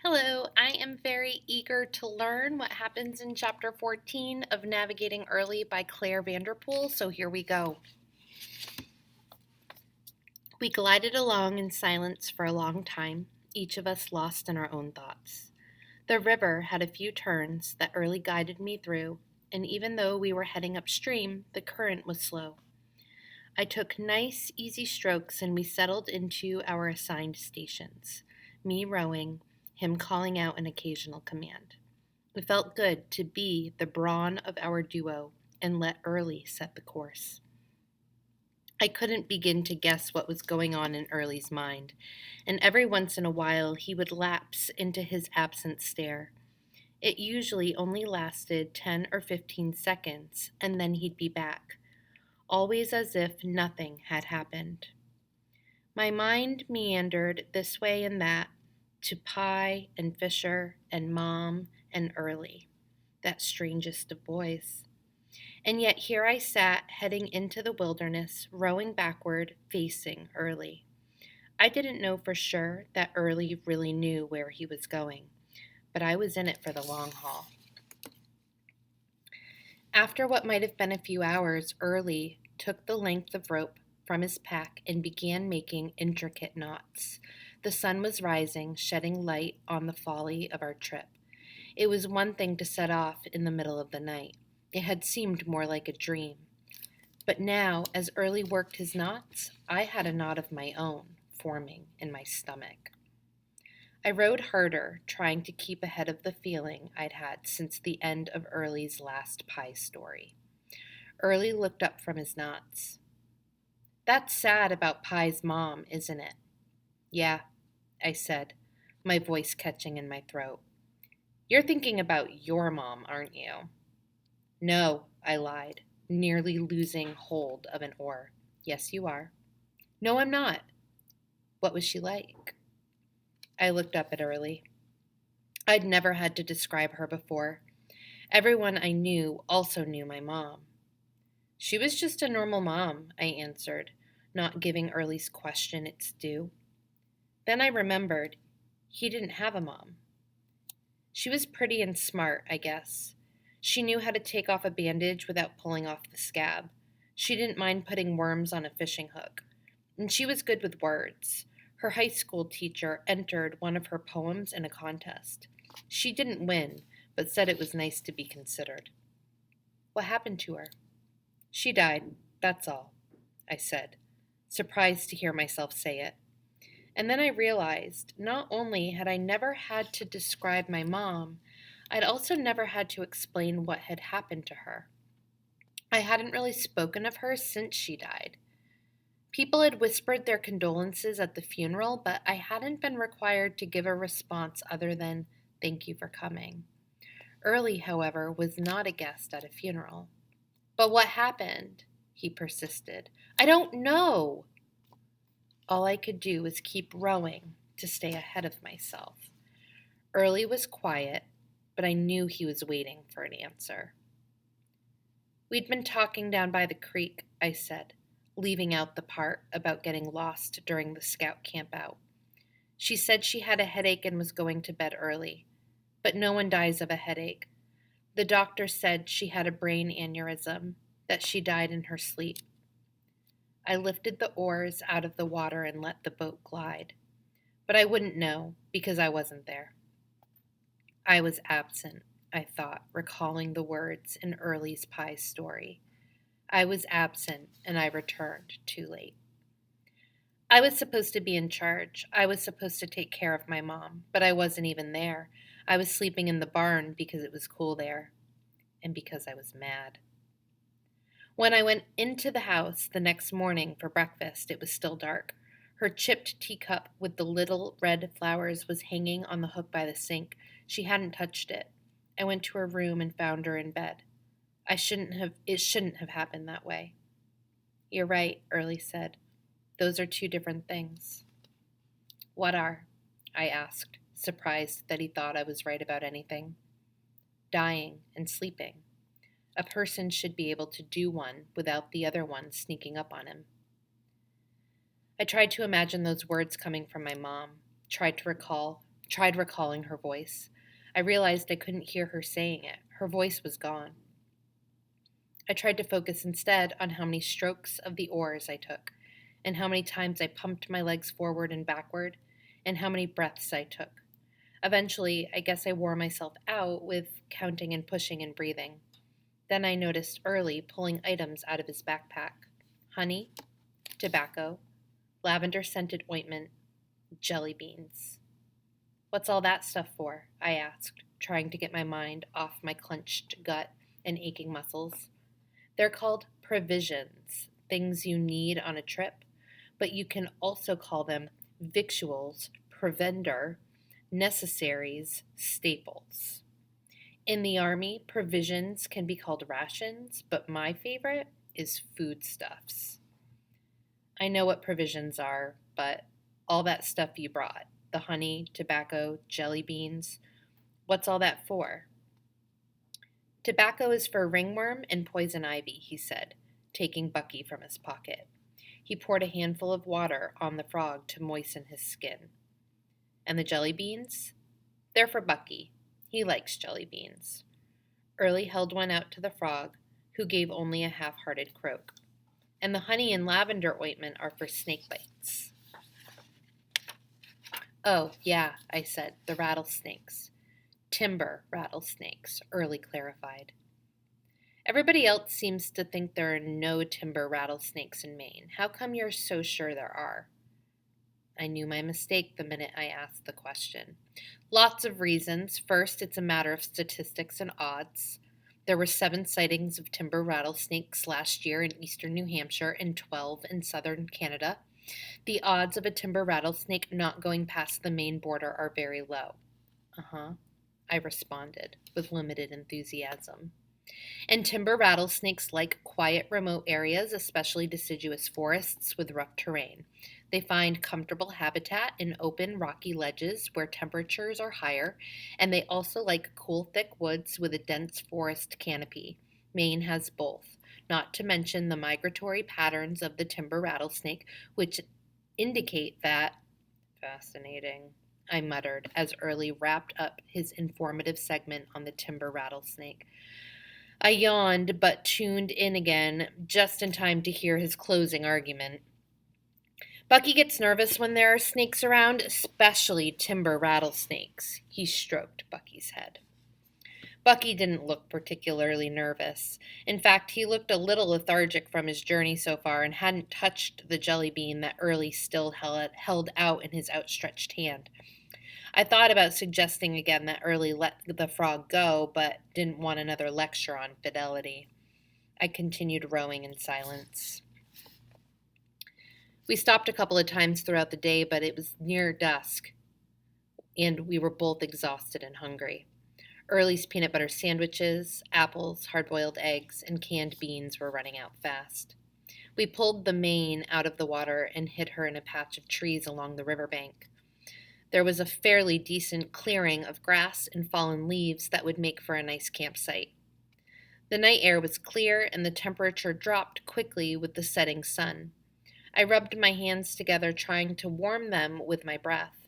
Hello, I am very eager to learn what happens in Chapter 14 of Navigating Early by Clare Vanderpool, so here we go. We glided along in silence for a long time, each of us lost in our own thoughts. The river had a few turns that Early guided me through, and even though we were heading upstream, the current was slow. I took nice, easy strokes and we settled into our assigned stations, me rowing, him calling out an occasional command. It felt good to be the brawn of our duo and let Early set the course. I couldn't begin to guess what was going on in Early's mind, and every once in a while he would lapse into his absent stare. It usually only lasted 10 or 15 seconds, and then he'd be back, always as if nothing had happened. My mind meandered this way and that to Pye and Fisher and Mom and Early, that strangest of boys. And yet here I sat, heading into the wilderness, rowing backward, facing Early. I didn't know for sure that Early really knew where he was going, but I was in it for the long haul. After what might have been a few hours, Early took the length of rope from his pack and began making intricate knots. The sun was rising, shedding light on the folly of our trip. It was one thing to set off in the middle of the night. It had seemed more like a dream. But now, as Early worked his knots, I had a knot of my own forming in my stomach. I rowed harder, trying to keep ahead of the feeling I'd had since the end of Early's last pie story. Early looked up from his knots. "That's sad about Pie's mom, isn't it?" "Yeah," I said, my voice catching in my throat. "You're thinking about your mom, aren't you?" "No," I lied, nearly losing hold of an oar. "Yes, you are." "No, I'm not." "What was she like?" I looked up at Early. I'd never had to describe her before. Everyone I knew also knew my mom. "She was just a normal mom," I answered, not giving Early's question its due. Then I remembered he didn't have a mom. She was pretty and smart, I guess. She knew how to take off a bandage without pulling off the scab. She didn't mind putting worms on a fishing hook. And she was good with words. Her high school teacher entered one of her poems in a contest. She didn't win, but said it was nice to be considered. "What happened to her?" "She died, that's all," I said, surprised to hear myself say it. And then I realized not only had I never had to describe my mom, I'd also never had to explain what had happened to her. I hadn't really spoken of her since she died. People had whispered their condolences at the funeral, but I hadn't been required to give a response other than, "Thank you for coming." Early, however, was not a guest at a funeral. "But what happened?" he persisted. "I don't know." All I could do was keep rowing to stay ahead of myself. Early was quiet, but I knew he was waiting for an answer. "We'd been talking down by the creek," I said, leaving out the part about getting lost during the scout camp out. "She said she had a headache and was going to bed early. But no one dies of a headache. The doctor said she had a brain aneurysm, that she died in her sleep." I lifted the oars out of the water and let the boat glide. But I wouldn't know, because I wasn't there. I was absent, I thought, recalling the words in Early's pie story. I was absent, and I returned too late. I was supposed to be in charge. I was supposed to take care of my mom, but I wasn't even there. I was sleeping in the barn because it was cool there, and because I was mad. When I went into the house the next morning for breakfast, it was still dark. Her chipped teacup with the little red flowers was hanging on the hook by the sink. She hadn't touched it. I went to her room and found her in bed. It shouldn't have happened that way. "You're right," Early said. "Those are two different things." "What are?" I asked, surprised that he thought I was right about anything. "Dying and sleeping. A person should be able to do one without the other one sneaking up on him." I tried to imagine those words coming from my mom, tried to recall Tried recalling her voice. I realized I couldn't hear her saying it. Her voice was gone. I tried to focus instead on how many strokes of the oars I took, and how many times I pumped my legs forward and backward, and how many breaths I took. Eventually, I guess I wore myself out with counting and pushing and breathing. Then I noticed Early pulling items out of his backpack: honey, tobacco, lavender scented ointment, jelly beans. What's all that stuff for? I asked, trying to get my mind off my clenched gut and aching muscles. They're called provisions, things you need on a trip, but you can also call them victuals, provender, necessaries, staples. In the Army, provisions can be called rations, but my favorite is foodstuffs. I know what provisions are, but all that stuff you brought, the honey, tobacco, jelly beans, what's all that for? Tobacco is for ringworm and poison ivy, he said, taking Bucky from his pocket. He poured a handful of water on the frog to moisten his skin. And the jelly beans? They're for Bucky. He likes jelly beans. Early held one out to the frog, who gave only a half-hearted croak. And the honey and lavender ointment are for snake bites. Oh, yeah, I said, the rattlesnakes. Timber rattlesnakes, Early clarified. Everybody else seems to think there are no timber rattlesnakes in Maine. How come you're so sure there are? I knew my mistake the minute I asked the question. Lots of reasons. First, it's a matter of statistics and odds. There were 7 sightings of timber rattlesnakes last year in eastern New Hampshire and 12 in southern Canada. The odds of a timber rattlesnake not going past the Maine border are very low. Uh-huh, I responded with limited enthusiasm. And timber rattlesnakes like quiet, remote areas, especially deciduous forests with rough terrain. They find comfortable habitat in open, rocky ledges where temperatures are higher, and they also like cool, thick woods with a dense forest canopy. Maine has both, not to mention the migratory patterns of the timber rattlesnake, which indicate that. Fascinating, I muttered as Early wrapped up his informative segment on the timber rattlesnake. I yawned, but tuned in again just in time to hear his closing argument. Bucky gets nervous when there are snakes around, especially timber rattlesnakes. He stroked Bucky's head. Bucky didn't look particularly nervous. In fact, he looked a little lethargic from his journey so far and hadn't touched the jelly bean that Early still held out in his outstretched hand. I thought about suggesting again that Early let the frog go, but didn't want another lecture on fidelity. I continued rowing in silence. We stopped a couple of times throughout the day, but it was near dusk, and we were both exhausted and hungry. Early's peanut butter sandwiches, apples, hard-boiled eggs, and canned beans were running out fast. We pulled the Maine out of the water and hid her in a patch of trees along the riverbank. There was a fairly decent clearing of grass and fallen leaves that would make for a nice campsite. The night air was clear, and the temperature dropped quickly with the setting sun. I rubbed my hands together, trying to warm them with my breath.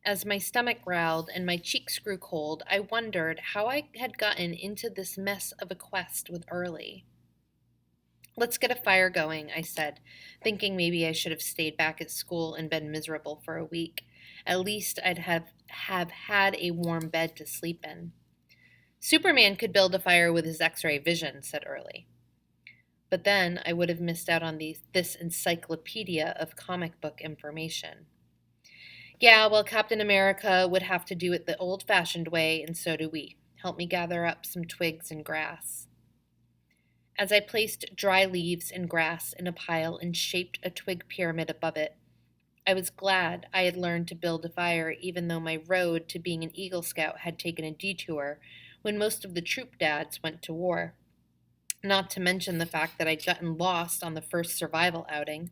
As my stomach growled and my cheeks grew cold, I wondered how I had gotten into this mess of a quest with Early. Let's get a fire going, I said, thinking maybe I should have stayed back at school and been miserable for a week. At least I'd have had a warm bed to sleep in. Superman could build a fire with his X-ray vision, said Early. But then I would have missed out on this encyclopedia of comic book information. Yeah, well, Captain America would have to do it the old-fashioned way, and so do we. Help me gather up some twigs and grass. As I placed dry leaves and grass in a pile and shaped a twig pyramid above it, I was glad I had learned to build a fire, even though my road to being an Eagle Scout had taken a detour when most of the troop dads went to war. Not to mention the fact that I'd gotten lost on the first survival outing.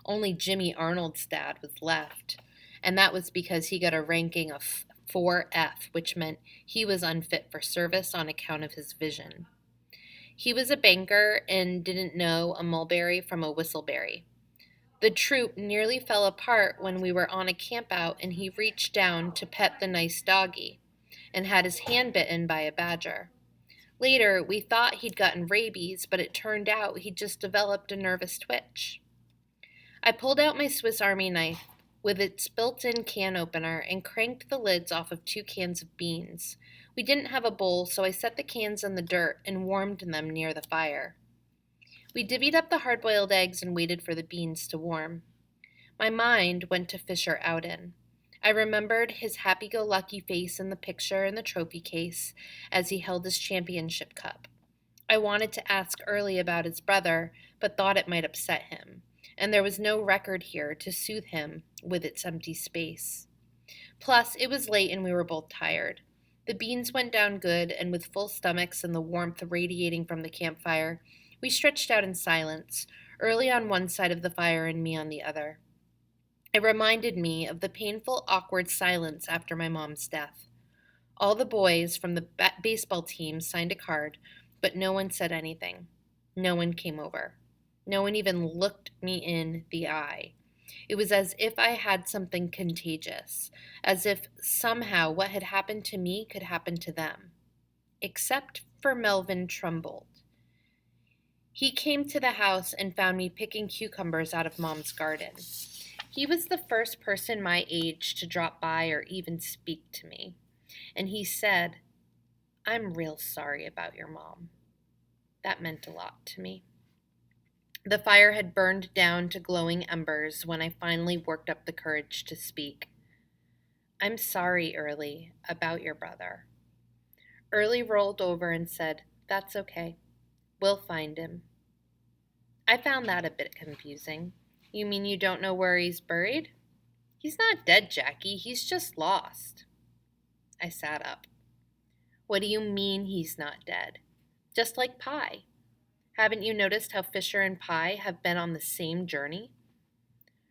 Only Jimmy Arnold's dad was left, and that was because he got a ranking of 4F, which meant he was unfit for service on account of his vision. He was a banker and didn't know a mulberry from a whistleberry. The troop nearly fell apart when we were on a campout and he reached down to pet the nice doggie and had his hand bitten by a badger. Later, we thought he'd gotten rabies, but it turned out he'd just developed a nervous twitch. I pulled out my Swiss Army knife with its built in can opener and cranked the lids off of 2 cans of beans. We didn't have a bowl, so I set the cans in the dirt and warmed them near the fire. We divvied up the hard boiled eggs and waited for the beans to warm. My mind went to Fisher Ouden. I remembered his happy go lucky face in the picture in the trophy case as he held his championship cup. I wanted to ask Early about his brother, but thought it might upset him, and there was no record here to soothe him with its empty space. Plus, it was late and we were both tired. The beans went down good, and with full stomachs and the warmth radiating from the campfire, we stretched out in silence, Early on one side of the fire and me on the other. It reminded me of the painful, awkward silence after my mom's death. All the boys from the baseball team signed a card, but no one said anything. No one came over. No one even looked me in the eye. It was as if I had something contagious, as if somehow what had happened to me could happen to them. Except for Melvin Trumbold. He came to the house and found me picking cucumbers out of Mom's garden. He was the first person my age to drop by or even speak to me. And he said, "I'm real sorry about your mom." That meant a lot to me. The fire had burned down to glowing embers when I finally worked up the courage to speak. "I'm sorry, Early, about your brother." Early rolled over and said, "That's okay. We'll find him." I found that a bit confusing. "You mean you don't know where he's buried?" "He's not dead, Jackie. He's just lost." I sat up. "What do you mean he's not dead?" "Just like Pie. Haven't you noticed how Fisher and Pie have been on the same journey?"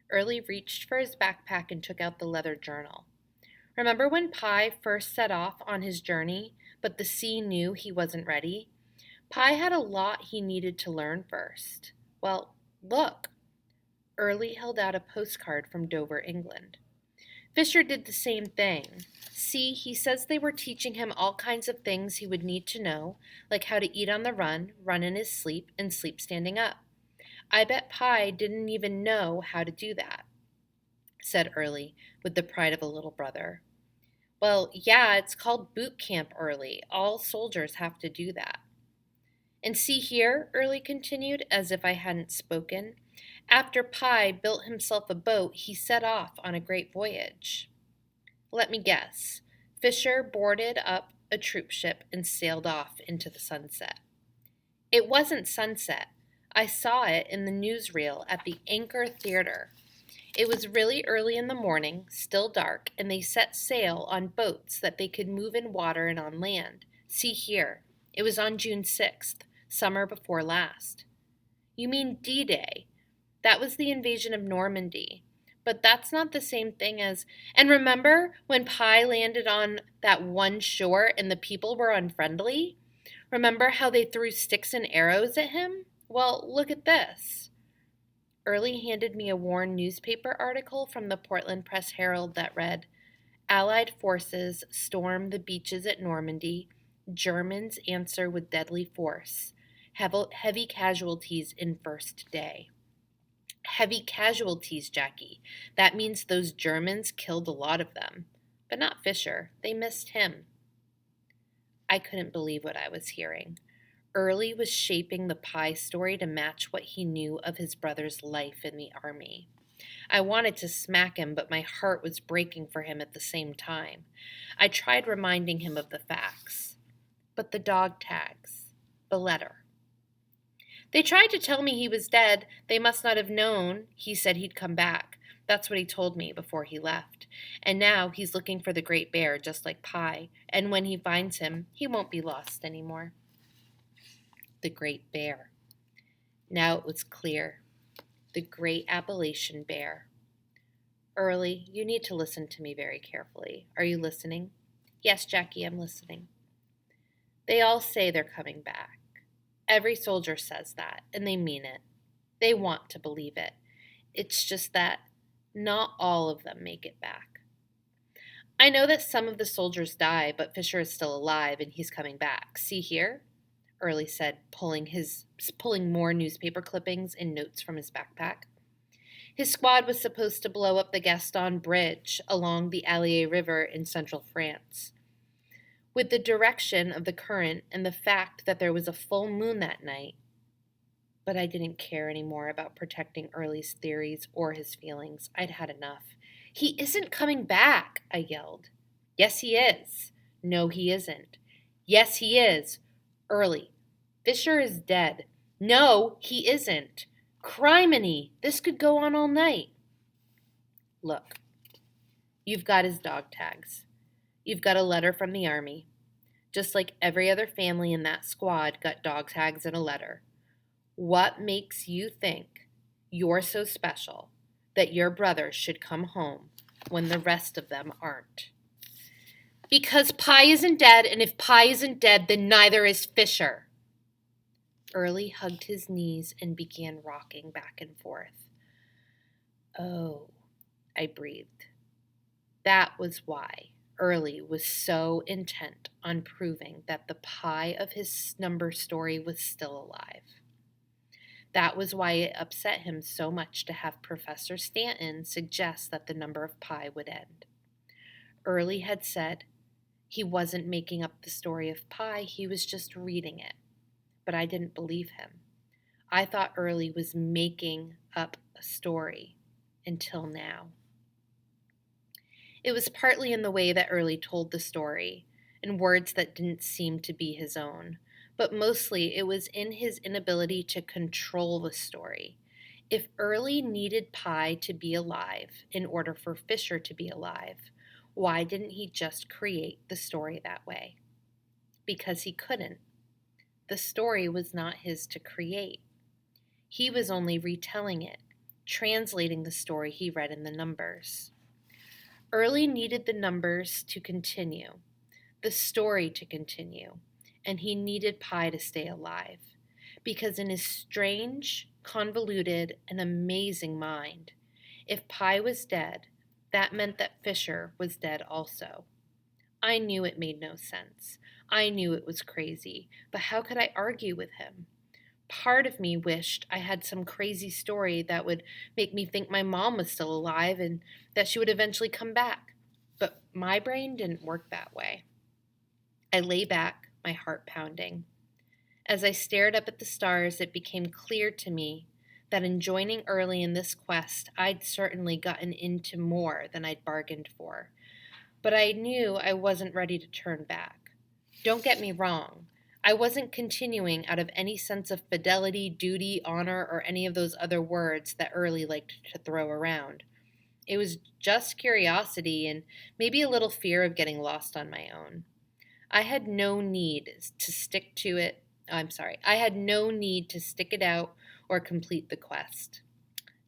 Early reached for his backpack and took out the leather journal. "Remember when Pie first set off on his journey, but the sea knew he wasn't ready? Pie had a lot he needed to learn first. Well, look." Early held out a postcard from Dover, England. "Fisher did the same thing. See, he says they were teaching him all kinds of things he would need to know, like how to eat on the run in his sleep, and sleep standing up. I bet Pie didn't even know how to do that," said Early, with the pride of a little brother. "Well, yeah, it's called boot camp, Early. All soldiers have to do that." "And see here," Early continued, as if I hadn't spoken, "after Pie built himself a boat, he set off on a great voyage. Let me guess. Fisher boarded up a troop ship and sailed off into the sunset." "It wasn't sunset. I saw it in the newsreel at the Anchor Theater. It was really early in the morning, still dark, and they set sail on boats that they could move in water and on land. See here. It was on June 6th, summer before last." "You mean D-Day. That was the invasion of Normandy. But that's not the same thing as... And remember when Pie landed on that one shore and the people were unfriendly? Remember how they threw sticks and arrows at him? Well, look at this." Early handed me a worn newspaper article from the Portland Press Herald that read, "Allied forces storm the beaches at Normandy. Germans answer with deadly force. Heavy casualties in first day." Heavy casualties, Jackie. That means those Germans killed a lot of them. But not Fisher. They missed him. I couldn't believe what I was hearing. Early was shaping the Pie story to match what he knew of his brother's life in the army. I wanted to smack him, but my heart was breaking for him at the same time. I tried reminding him of the facts. But the dog tags. The letter. "They tried to tell me he was dead. They must not have known he said he'd come back. That's what he told me before he left. And now he's looking for the Great Bear, just like Pie. And when he finds him, he won't be lost anymore." The Great Bear. Now it was clear. The Great Appalachian Bear. "Early, you need to listen to me very carefully. Are you listening?" "Yes, Jackie, I'm listening." "They all say they're coming back. Every soldier says that, and they mean it. They want to believe it. It's just that not all of them make it back. I know that some of the soldiers die, but Fisher is still alive and he's coming back. See here? Early said, pulling more newspaper clippings and notes from his backpack. His squad was supposed to blow up the Gaston Bridge along the Allier River in central France. With the direction of the current and the fact that there was a full moon that night, but I didn't care anymore about protecting Early's theories or his feelings. I'd had enough. He isn't coming back, I yelled. Yes, he is. No, he isn't. Yes, he is. Early. Fisher is dead. No, he isn't. Criminy, this could go on all night. Look, you've got his dog tags. You've got a letter from the army. Just like every other family in that squad got dog tags and a letter. What makes you think you're so special that your brothers should come home when the rest of them aren't? Because Pye isn't dead, and if Pye isn't dead, then neither is Fisher. Early hugged his knees and began rocking back and forth. Oh, I breathed. That was why Early was so intent on proving that the Pye of his number story was still alive. That was why it upset him so much to have Professor Stanton suggest that the number of Pye would end. Early had said he wasn't making up the story of Pye, he was just reading it. But I didn't believe him. I thought Early was making up a story until now. It was partly in the way that Early told the story, in words that didn't seem to be his own, but mostly it was in his inability to control the story. If Early needed Pye to be alive in order for Fisher to be alive, why didn't he just create the story that way? Because he couldn't. The story was not his to create. He was only retelling it, translating the story he read in the numbers. Early needed the numbers to continue, the story to continue, and he needed Pye to stay alive, because in his strange, convoluted, and amazing mind, if Pye was dead, that meant that Fisher was dead also. I knew it made no sense. I knew it was crazy, but how could I argue with him? Part of me wished I had some crazy story that would make me think my mom was still alive and that she would eventually come back. But my brain didn't work that way. I lay back, my heart pounding. As I stared up at the stars, it became clear to me that in joining Early in this quest, I'd certainly gotten into more than I'd bargained for. But I knew I wasn't ready to turn back. Don't get me wrong. I wasn't continuing out of any sense of fidelity, duty, honor, or any of those other words that Early liked to throw around. It was just curiosity and maybe a little fear of getting lost on my own. I had no need to stick to it. I had no need to stick it out or complete the quest.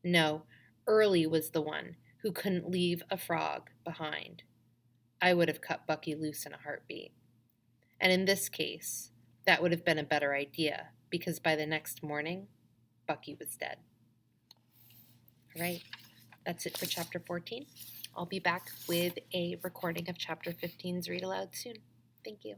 No, Early was the one who couldn't leave a frog behind. I would have cut Bucky loose in a heartbeat. And in this case, that would have been a better idea, because by the next morning, Bucky was dead. All right, that's it for Chapter 14. I'll be back with a recording of Chapter 15's Read Aloud soon. Thank you.